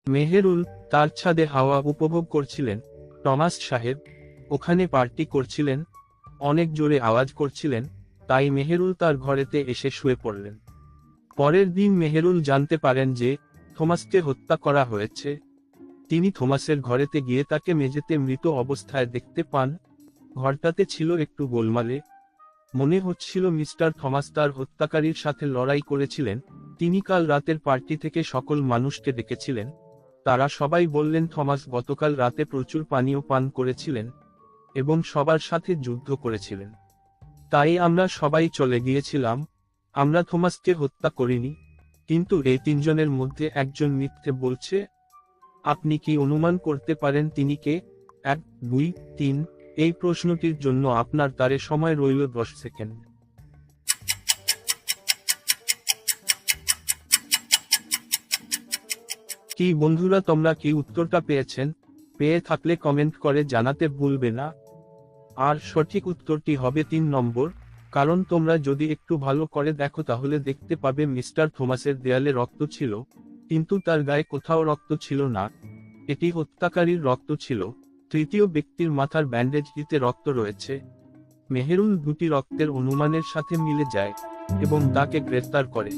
মেহেরুল তার ছাদে হাওয়া উপভোগ করছিলেন। টমাস সাহেব ওখানে পার্টি করছিলেন, অনেক জোরে আওয়াজ করছিলেন, তাই মেহেরুল তার ঘরেতে এসে শুয়ে পড়লেন। পরের দিন মেহেরুল জানতে পারেন যে থমাসকে হত্যা করা হয়েছে। তিনি থমাসের ঘরেতে গিয়ে তাকে মেঝেতে মৃত অবস্থায় দেখতে পান। ঘরটাতে ছিল একটু গোলমালে। মনে হচ্ছিল মিস্টার থমাস তার হত্যাকারীর সাথে লড়াই করেছিলেন। তিনি কাল রাতের পার্টি থেকে সকল মানুষকে ডেকেছিলেন। তারা সবাই বললেন থমাস গতকাল রাতে প্রচুর পানীয় পান করেছিলেন এবং সবার সাথে যুদ্ধ করেছিলেন। তাই আমরা সবাই চলে গিয়েছিলাম। আমরা থমাসকে হত্যা করিনি। কিন্তু এই তিনজনের মধ্যে একজন মিথ্যে বলছে। আপনি কি অনুমান করতে পারেন তিনি কে? 1, 2, 3। এই প্রশ্নটির জন্য আপনার তারে সময় রইল 10 সেকেন্ড। কি বন্ধুরা, তোমরা কি উত্তরটা পেয়েছেন? পেয়ে থাকলে কমেন্ট করে জানাতে ভুলবে না। আর সঠিক উত্তরটি হবে 3 নম্বর। কারণ তোমরা যদি একটু ভালো করে দেখো তাহলে দেখতে পাবে মিস্টার থমাসের দেয়ালে রক্ত ছিল, কিন্তু তার গায়ে কোথাও রক্ত ছিল না। এটি হত্যাকারীর রক্ত ছিল। তৃতীয় ব্যক্তির মাথার ব্যান্ডেজটিতে রক্ত রয়েছে। মেহেরুল দুটি রক্তের অনুমানের সাথে মিলে যায় এবং তাকে গ্রেফতার করে।